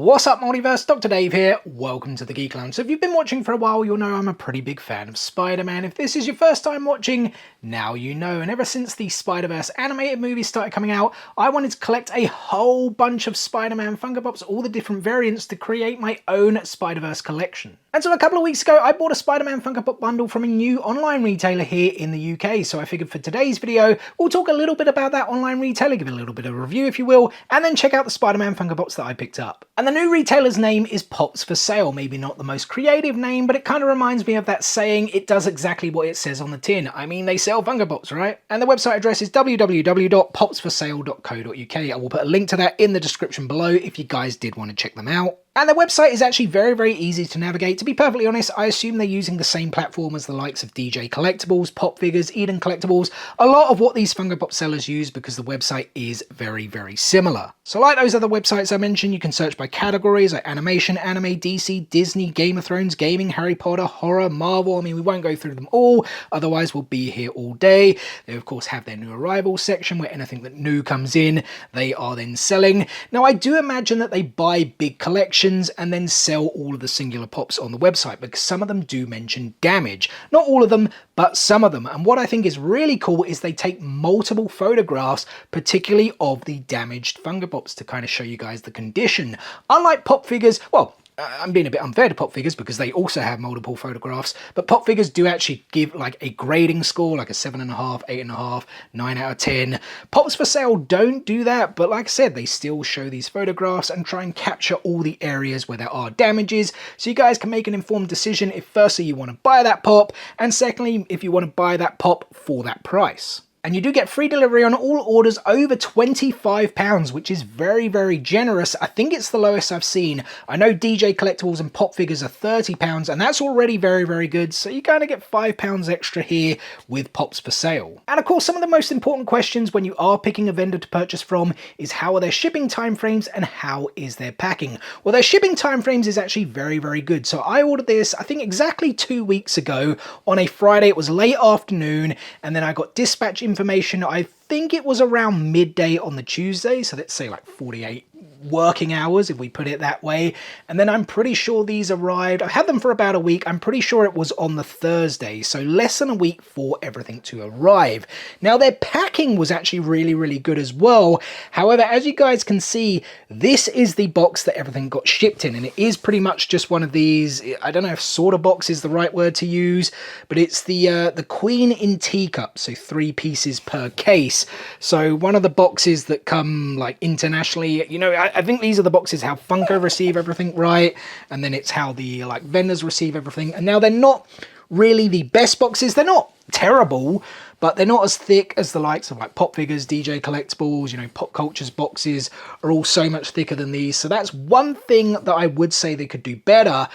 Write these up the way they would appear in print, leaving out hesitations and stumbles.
What's up, Multiverse? Dr. Dave here. Welcome to the Geek Lounge. So if you've been watching for a while, you'll know I'm a pretty big fan of Spider-Man. If this is your first time watching, now you know. And ever since the Spider-Verse animated movies started coming out, I wanted to collect a whole bunch of Spider-Man Funko Pops, all the different variants, to create my own Spider-Verse collection. And so a couple of weeks ago, I bought a Spider-Man Funko Pop bundle from a new online retailer here in the UK. So I figured for today's video, we'll talk a little bit about that online retailer, give it a little bit of a review if you will, and then check out the Spider-Man Funko Pops that I picked up. And the new retailer's name is Pops for Sale. Maybe not the most creative name, but it kind of reminds me of that saying, it does exactly what it says on the tin. I mean, they sell Funko Pops, right? And the website address is www.popsforsale.co.uk. I will put a link to that in the description below if you guys did want to check them out. And the website is actually very easy to navigate. To be perfectly honest, I assume they're using the same platform as the likes of DJ Collectibles, Pop Figures, Eden Collectibles, a lot of what these Funko Pop sellers use because the website is very similar. So like those other websites I mentioned, you can search by categories like animation, anime, DC, Disney, Game of Thrones, gaming, Harry Potter, horror, Marvel. I mean, we won't go through them all, otherwise we'll be here all day. They of course have their new arrivals section where anything that new comes in, they are then selling. Now I do imagine that they buy big collections and then sell all of the singular pops on the website, because some of them do mention damage. Not all of them, but some of them. And what I think is really cool is they take multiple photographs, particularly of the damaged Funko Pops, to kind of show you guys the condition. Unlike Pop Figures, well, I'm being a bit unfair to Pop Figures because they also have multiple photographs, but Pop Figures do actually give like a grading score, like a 7.5, 8.5, 9 out of 10. Pops for Sale don't do that, but like I said, they still show these photographs and try and capture all the areas where there are damages, so you guys can make an informed decision if firstly you want to buy that pop, and secondly if you want to buy that pop for that price. And you do get free delivery on all orders over £25, which is very generous. I think it's the lowest I've seen. I know DJ Collectibles and Pop Figures are £30, and that's already very good. So you kind of get £5 extra here with Pops for Sale. And of course, some of the most important questions when you are picking a vendor to purchase from is how are their shipping timeframes and how is their packing? Well, their shipping timeframes is actually very good. So I ordered this, I think exactly 2 weeks ago on a Friday. It was late afternoon, and then I got dispatch information, I think it was around midday on the Tuesday, so let's say like 48 working hours if we put it that way. And then I'm pretty sure these arrived, I've had them for about a week, I'm pretty sure it was on the Thursday, so less than a week for everything to arrive. Now their packing was actually really good as well. However, as you guys can see, this is the box that everything got shipped in, and it is pretty much just one of these, I don't know if sorta box is the right word to use, but it's the Queen in teacup, so 3 pieces per case. So one of the boxes that come like internationally, you know, I think these are the boxes how Funko receive everything, right? And then it's how the like vendors receive everything. And now they're not really the best boxes. They're not terrible, but they're not as thick as the likes of like Pop Figures, DJ Collectibles, you know, Pop Culture's boxes are all so much thicker than these. So that's one thing that I would say they could do better.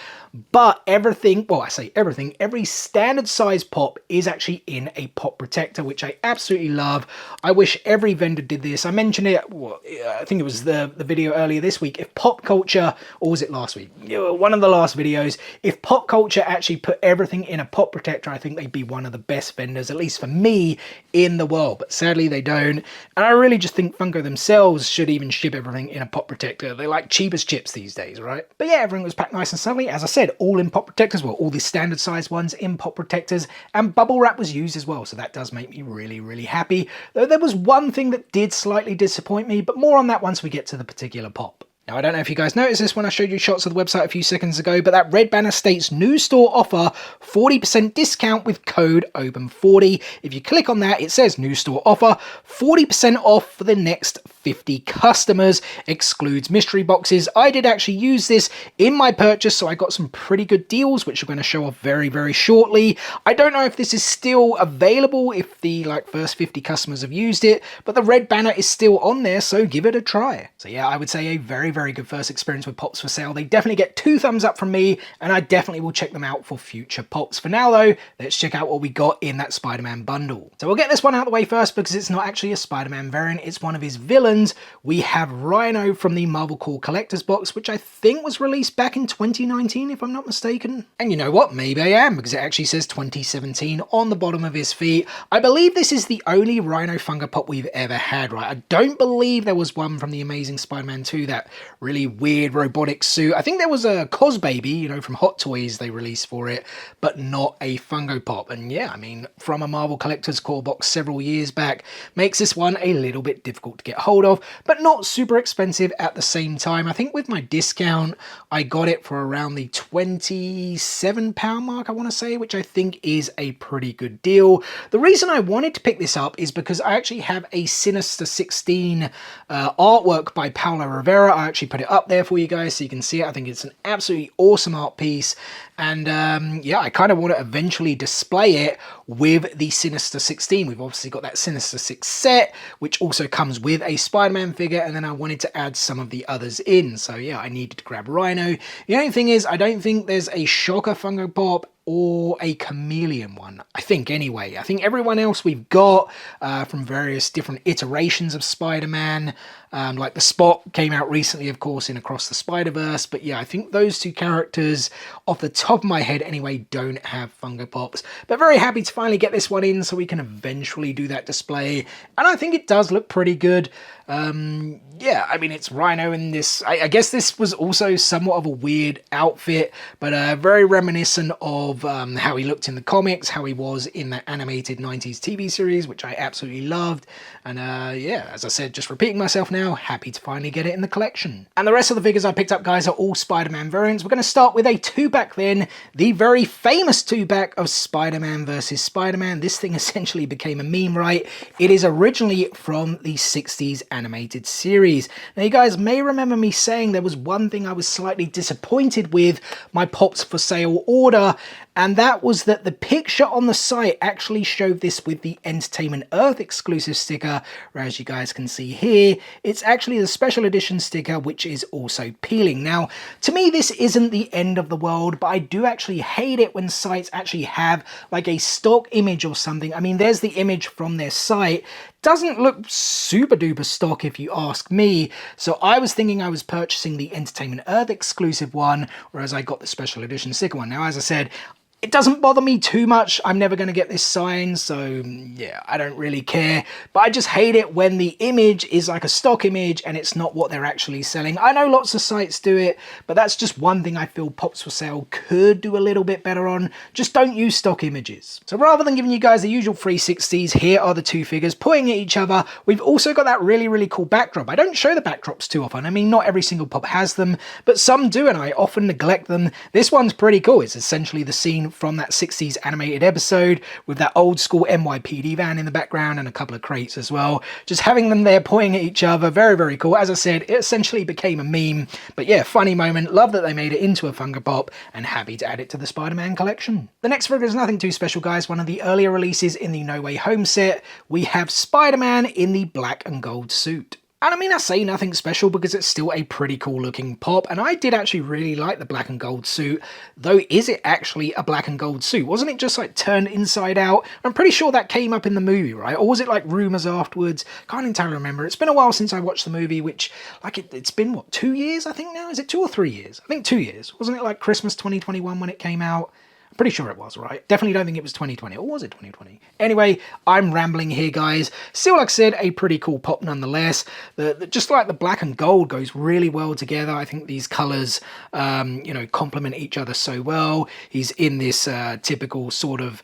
But everything, well, I say everything, every standard size pop is actually in a pop protector, which I absolutely love. I wish every vendor did this. I mentioned it, well, I think it was the video earlier this week. If Pop Culture, or was it last week? One of the last videos, if Pop Culture actually put everything in a pop protector, I think they'd be one of the best vendors, at least for me, in the world. But sadly they don't. And I really just think Funko themselves should even ship everything in a pop protector. They're like cheap as chips these days, right? But yeah, everything was packed nice and snugly. As I said, all in pop protectors, well, all the standard size ones in pop protectors, and bubble wrap was used as well, so that does make me really happy. Though there was one thing that did slightly disappoint me, but more on that once we get to the particular pop. Now, I don't know if you guys noticed this when I showed you shots of the website a few seconds ago, but that red banner states new store offer, 40% discount with code OPEN40. If you click on that, it says new store offer, 40% off for the next 50 customers, excludes mystery boxes. I did actually use this in my purchase, so I got some pretty good deals, which I'm going to show off very shortly. I don't know if this is still available if the like first 50 customers have used it, but the red banner is still on there, so give it a try. So yeah, I would say a very good first experience with Pops for Sale. They definitely get 2 thumbs up from me, and I definitely will check them out for future Pops. For now though, let's check out what we got in that Spider-Man bundle. So we'll get this one out of the way first because it's not actually a Spider-Man variant, it's one of his villains. We have Rhino from the Marvel Core Collector's Box, which I think was released back in 2019 if I'm not mistaken. And you know what, maybe I am, because it actually says 2017 on the bottom of his feet. I believe this is the only Rhino Funko Pop we've ever had, right? I don't believe there was one from the Amazing Spider-Man 2 that really weird robotic suit. I think there was a Cos Baby, you know, from Hot Toys they released for it, but not a Funko Pop. And yeah, I mean, from a Marvel Collector's Core box several years back, makes this one a little bit difficult to get hold of, but not super expensive at the same time. I think with my discount, I got it for around the £27 mark, I want to say, which I think is a pretty good deal. The reason I wanted to pick this up is because I actually have a Sinister 16 artwork by Paulo Rivera. I actually put it up there for you guys so you can see it. I think it's an absolutely awesome art piece. And yeah, I kind of want to eventually display it with the Sinister 16. We've obviously got that Sinister 6 set, which also comes with a Spider-Man figure, and then I wanted to add some of the others in. So yeah, I needed to grab Rhino. The only thing is, I don't think there's a Shocker Funko Pop or a Chameleon one, I think anyway. I think everyone else we've got from various different iterations of Spider-Man, like the Spot came out recently, of course, in Across the Spider-Verse, but yeah, I think those two characters, off the top of my head anyway, don't have Funko Pops. But very happy to finally get this one in so we can eventually do that display, and I think it does look pretty good. Yeah, I mean, it's Rhino in this. I guess this was also somewhat of a weird outfit, but very reminiscent of how he looked in the comics, how he was in that animated 90s TV series, which I absolutely loved. And yeah, as I said, just repeating myself now, happy to finally get it in the collection. And the rest of the figures I picked up, guys, are all Spider-Man variants. We're going to start with a 2-back then, the very famous 2-back of Spider-Man versus Spider-Man. This thing essentially became a meme, right? It is originally from the 60s animated series. Now, you guys may remember me saying there was one thing I was slightly disappointed with my Pops for Sale order, and that was that the picture on the site actually showed this with the Entertainment Earth exclusive sticker, whereas you guys can see here, it's actually the special edition sticker, which is also peeling. Now, to me, this isn't the end of the world, but I do actually hate it when sites actually have like a stock image or something. I mean, there's the image from their site. Doesn't look super duper stock if you ask me, so I was thinking I was purchasing the Entertainment Earth exclusive one, whereas I got the special edition sticker one. Now, as I said, it doesn't bother me too much. I'm never going to get this signed, so yeah, I don't really care. But I just hate it when the image is like a stock image and it's not what they're actually selling. I know lots of sites do it, but that's just one thing I feel Pops for Sale could do a little bit better on. Just don't use stock images. So rather than giving you guys the usual 360s, here are the two figures pointing at each other. We've also got that really, really cool backdrop. I don't show the backdrops too often. I mean, not every single Pop has them, but some do, and I often neglect them. This one's pretty cool. It's essentially the scene from that 60s animated episode with that old school NYPD van in the background and a couple of crates as well. Just having them there pointing at each other, very, very cool. As I said, it essentially became a meme, but yeah, funny moment. Love that they made it into a Funko Pop, and happy to add it to the Spider-Man collection. The next figure is nothing too special, guys. One of the earlier releases in the No Way Home set. We have Spider-Man in the black and gold suit. And I mean, I say nothing special because it's still a pretty cool looking Pop, and I did actually really like the black and gold suit, though is it actually a black and gold suit? Wasn't it just like turned inside out? I'm pretty sure that came up in the movie, right? Or was it like rumours afterwards? Can't entirely remember. It's been a while since I watched the movie, which, like, it's been, what, 2 years I think now? Is it 2 or 3 years? I think 2 years. Wasn't it like Christmas 2021 when it came out? Pretty sure it was, right? Definitely don't think it was 2020, or was it 2020? Anyway, I'm rambling here, guys. Still, like I said, a pretty cool Pop nonetheless. Just like the black and gold goes really well together. I think these colours, you know, complement each other so well. He's in this typical sort of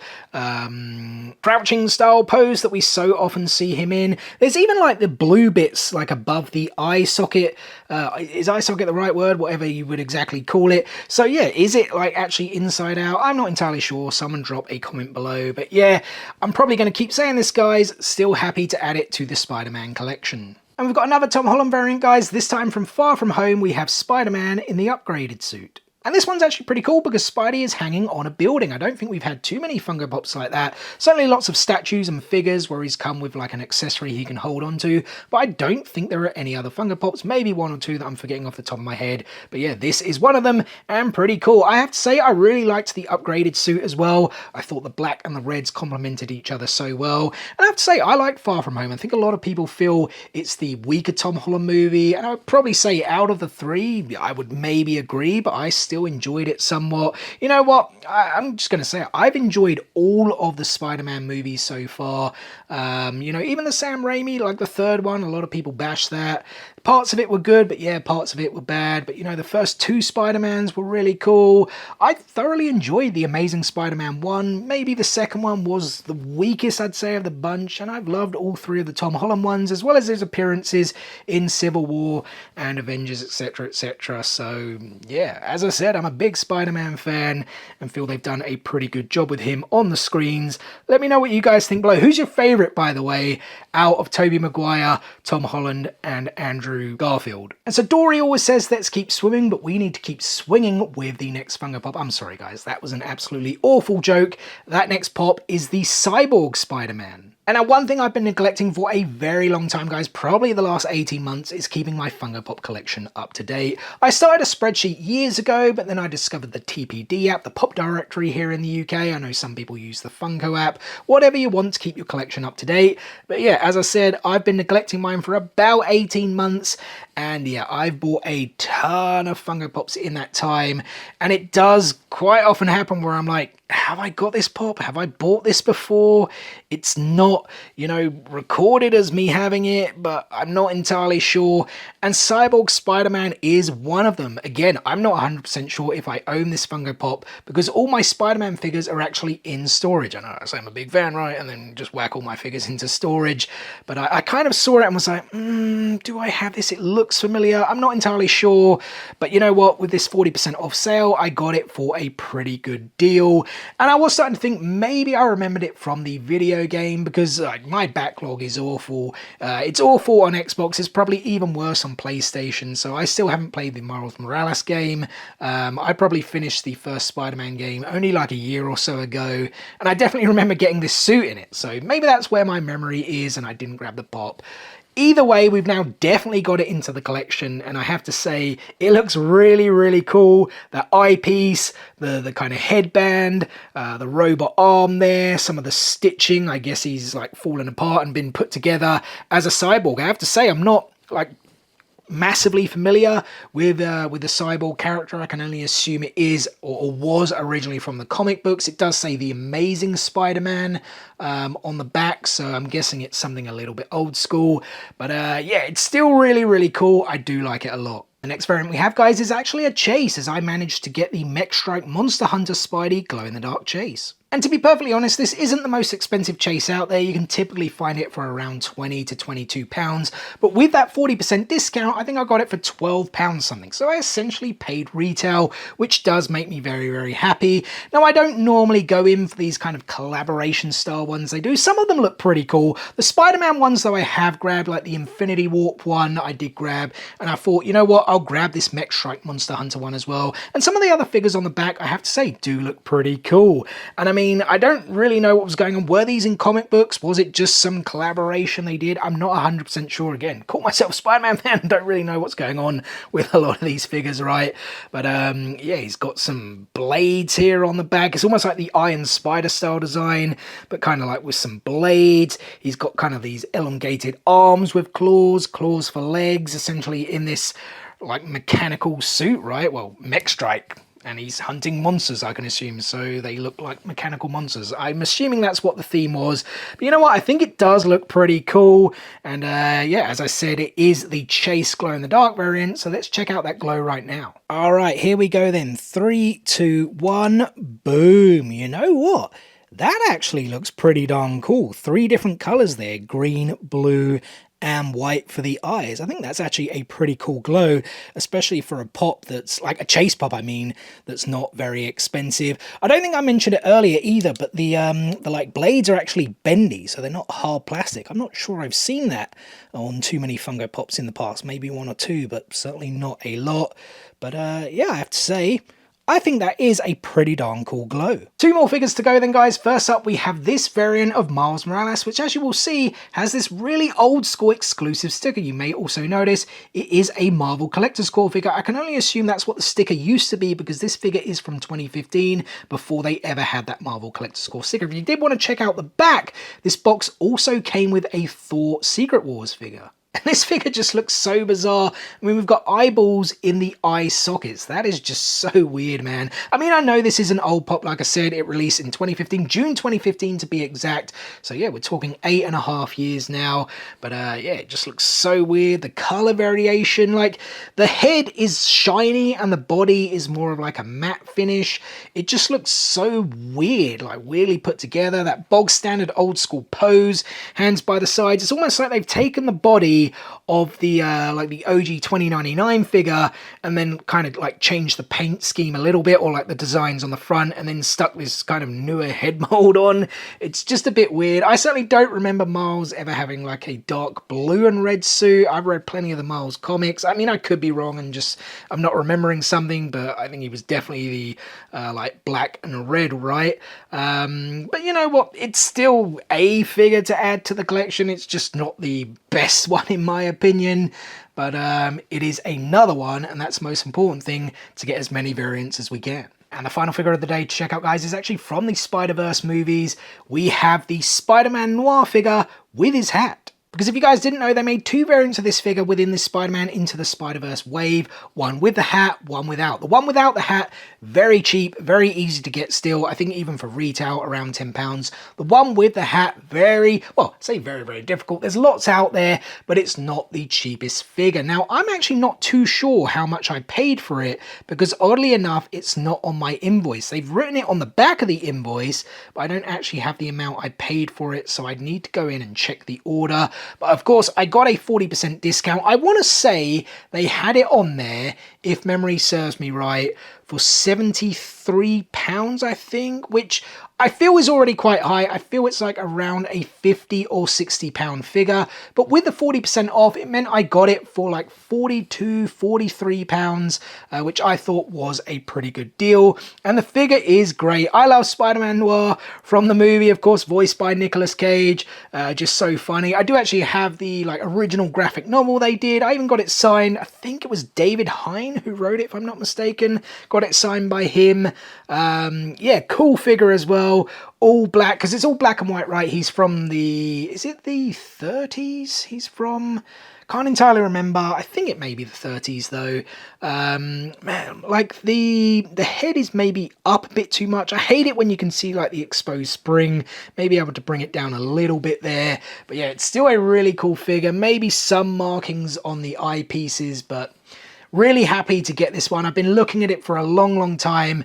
crouching style pose that we so often see him in. There's even like the blue bits like above the eye socket. Is eye socket the right word? Whatever you would exactly call it. So yeah, is it like actually inside out? I'm not entirely sure. Someone drop a comment below. But yeah, I'm probably going to keep saying this, guys. Still happy to add it to the Spider-Man collection. And we've got another Tom Holland variant, guys. This time from Far From Home, we have Spider-Man in the upgraded suit. And this one's actually pretty cool because Spidey is hanging on a building. I don't think we've had too many Funko Pops like that. Certainly lots of statues and figures where he's come with like an accessory he can hold on to, but I don't think there are any other Funko Pops, maybe one or two that I'm forgetting off the top of my head. But yeah, this is one of them and pretty cool. I have to say I really liked the upgraded suit as well. I thought the black and the reds complemented each other so well. And I have to say I like Far From Home. I think a lot of people feel it's the weaker Tom Holland movie, and I would probably say out of the three, I would maybe agree, but I still still enjoyed it somewhat. You know what? I'm just going to say it. I've enjoyed all of the Spider-Man movies so far. You know, even the Sam Raimi, like the third one, a lot of people bash that. Parts of it were good, but yeah, parts of it were bad. But you know, the first two Spider-Mans were really cool. I thoroughly enjoyed the Amazing Spider-Man 1. Maybe the second one was the weakest, I'd say, of the bunch. And I've loved all three of the Tom Holland ones, as well as his appearances in Civil War and Avengers, etc., etc. So yeah, as I said, I'm a big Spider-Man fan and feel they've done a pretty good job with him on the screens. Let me know what you guys think below. Who's your favourite, by the way, out of Tobey Maguire, Tom Holland, and Andrew Garfield? And so Dory always says, let's keep swimming, but we need to keep swinging with the next Funko Pop. I'm sorry, guys, that was an absolutely awful joke. That next pop is the Cyborg SpiderMan. And now one thing I've been neglecting for a very long time, guys, probably the last 18 months, is keeping my Funko Pop collection up to date. I started a spreadsheet years ago, but then I discovered the TPD app, the Pop Directory here in the UK. I know some people use the Funko app, whatever you want to keep your collection up to date. But yeah, as I said, I've been neglecting mine for about 18 months. And yeah, I've bought a ton of Funko Pops in that time. And it does quite often happen where I'm like, have I got this pop? Have I bought this before? It's not, you know, recorded as me having it, but I'm not entirely sure. And Cyborg SpiderMan is one of them. Again, I'm not 100% sure if I own this Funko Pop because all my Spider-Man figures are actually in storage. I know I say I'm a big fan, right? And then just whack all my figures into storage. But I kind of saw it and was like, do I have this? It looks familiar. I'm not entirely sure. But you know what? With this 40% off sale, I got it for a pretty good deal. And I was starting to think maybe I remembered it from the video game because my backlog is awful. It's awful on Xbox. It's probably even worse on PlayStation. So I still haven't played the Miles Morales game. I probably finished the first Spider-Man game only like a year or so ago. And I definitely remember getting this suit in it. So maybe that's where my memory is and I didn't grab the pop. Either way, we've now definitely got it into the collection, and I have to say, it looks really, really cool. That eyepiece, the kind of headband, the robot arm there, some of the stitching. I guess he's like fallen apart and been put together as a cyborg. I have to say, I'm not like massively familiar with the Cyborg character. I can only assume it is or was originally from the comic books. It does say the Amazing Spider-Man on the back, so I'm guessing it's something a little bit old school. But yeah, it's still really, really cool. I do like it a lot. The next variant we have, guys, is actually a chase, as I managed to get the Mech Strike Monster Hunter Spidey glow-in-the-dark chase. And to be perfectly honest, this isn't the most expensive chase out there. You can typically find it for around £20 to £22. But with that 40% discount, I think I got it for £12 something. So I essentially paid retail, which does make me very, very happy. Now, I don't normally go in for these kind of collaboration style ones. They do. Some of them look pretty cool. The Spider-Man ones, though, I have grabbed, like the Infinity Warp one, I did grab. And I thought, you know what, I'll grab this Mech Strike Monster Hunter one as well. And some of the other figures on the back, I have to say, do look pretty cool. And I mean, I don't really know what was going on. Were these in comic books? Was it just some collaboration they did? I'm not 100% sure. Again, call myself Spider-Man fan. Don't really know what's going on with a lot of these figures, right? But yeah, he's got some blades here on the back. It's almost like the Iron Spider style design, but kind of like with some blades. He's got kind of these elongated arms with claws for legs, essentially in this like mechanical suit, right? Well, Mech Strike. And he's hunting monsters, I can assume, so they look like mechanical monsters. I'm assuming that's what the theme was. But you know what? I think it does look pretty cool. And yeah, as I said, it is the Chase glow-in-the-dark variant, so let's check out that glow right now. All right, here we go then. 3, 2, 1, boom. You know what? That actually looks pretty darn cool. 3 different colors there, green, blue, and white for the eyes. I think that's actually a pretty cool glow, especially for a pop that's like a chase pop, I mean, that's not very expensive. I don't think I mentioned it earlier either, but the like blades are actually bendy, so they're not hard plastic. I'm not sure I've seen that on too many Funko Pops in the past, maybe 1 or 2, but certainly not a lot. But yeah, I have to say, I think that is a pretty darn cool glow. 2 more figures to go then, guys. First up, we have this variant of Miles Morales, which, as you will see, has this really old school exclusive sticker. You may also notice it is a Marvel Collector's Core figure. I can only assume that's what the sticker used to be because this figure is from 2015, before they ever had that Marvel Collector's Core sticker. If you did want to check out the back, this box also came with a Thor Secret Wars figure. And this figure just looks so bizarre. I mean, we've got eyeballs in the eye sockets. That is just so weird, man. I mean, I know this is an old pop. Like I said, it released in 2015, June 2015 to be exact. So yeah, we're talking 8.5 years now. But yeah, it just looks so weird. The color variation, like the head is shiny and the body is more of like a matte finish. It just looks so weird, like weirdly put together. That bog standard old school pose, hands by the sides. It's almost like they've taken the body of the like the OG 2099 figure and then kind of like changed the paint scheme a little bit, or like the designs on the front, and then stuck this kind of newer head mold on. It's just a bit weird. I certainly don't remember Miles ever having like a dark blue and red suit. I've read plenty of the Miles comics. I mean, I could be wrong and just I'm not remembering something, but I think he was definitely the like black and red, right? But you know what, it's still a figure to add to the collection. It's just not the best one in my opinion, but it is another one, and that's the most important thing, to get as many variants as we can. And the final figure of the day to check out, guys, is actually from the Spider-Verse movies. We have the Spiderman Noir figure with his hat. Because if you guys didn't know, they made 2 variants of this figure within this Spider-Man Into the Spider-Verse wave. One with the hat, one without. The one without the hat, very cheap, very easy to get still. I think even for retail, around £10. The one with the hat, very, well, I say very, very difficult. There's lots out there, but it's not the cheapest figure. Now, I'm actually not too sure how much I paid for it, because oddly enough, it's not on my invoice. They've written it on the back of the invoice, but I don't actually have the amount I paid for it, so I'd need to go in and check the order. But of course, I got a 40% discount. I want to say they had it on there, if memory serves me right, for £73, I think, which I feel is already quite high. I feel it's like around a £50 or £60 figure, but with the 40% off, it meant I got it for like £42, £43, which I thought was a pretty good deal. And the figure is great. I love Spider-Man Noir from the movie, of course, voiced by Nicolas Cage. Just so funny. I do actually have the like original graphic novel they did. I even got it signed. I think it was David Hine who wrote it, if I'm not mistaken. Got it signed by him. Yeah, cool figure as well. All black, because it's all black and white, right? He's from the, is it the 30s? He's from, can't entirely remember. I think it may be the 30s though. Man, like the head is maybe up a bit too much. I hate it when you can see like the exposed spring. Maybe able to bring it down a little bit there. But yeah, it's still a really cool figure. Maybe some markings on the eyepieces, but really happy to get this one. I've been looking at it for a long time,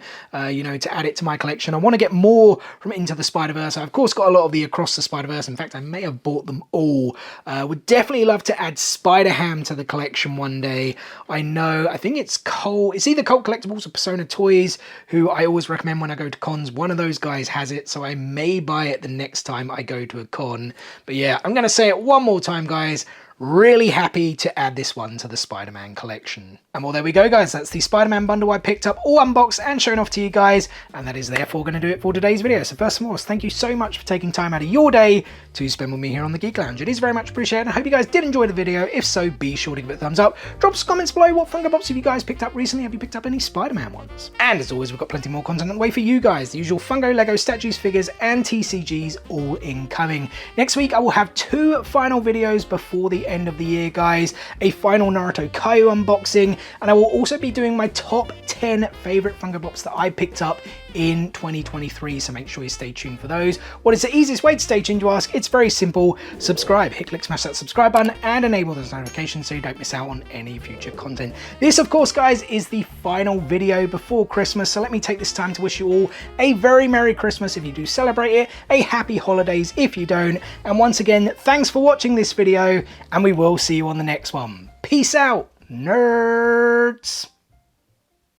you know, to add it to my collection. I want to get more from Into the Spider-Verse. I've of course got a lot of the Across the Spider-Verse. In fact, I may have bought them all. Would definitely love to add Spider-Ham to the collection one day. I know, I think it's Cole, it's either Cult Collectibles or Persona Toys, who I always recommend when I go to cons. One of those guys has it, so I may buy it the next time I go to a con. But yeah, I'm going to say it one more time, guys. Really happy to add this one to the Spider-Man collection. And well, there we go, guys. That's the Spider-Man bundle I picked up, all unboxed and shown off to you guys. And that is therefore going to do it for today's video. So first and foremost, thank you so much for taking time out of your day to spend with me here on the Geek Lounge. It is very much appreciated. I hope you guys did enjoy the video. If so, be sure to give it a thumbs up. Drop some comments below. What Funko Pops have you guys picked up recently? Have you picked up any Spider-Man ones? And as always, we've got plenty more content on the way for you guys. The usual Funko, Lego, statues, figures, and TCGs all incoming. Next week, I will have 2 final videos before the end of the year, guys. A final Naruto Kaiju unboxing, and I will also be doing my top 10 favorite Funko Pops that I picked up in 2023, so make sure you stay tuned for those. What is the easiest way to stay tuned, you ask? It's very simple. Subscribe. Hit click, smash that subscribe button and enable those notifications so you don't miss out on any future content. This, of course, guys, is the final video before Christmas, so let me take this time to wish you all a very Merry Christmas if you do celebrate it, a Happy Holidays if you don't, and once again, thanks for watching this video, and we will see you on the next one. Peace out, nerds!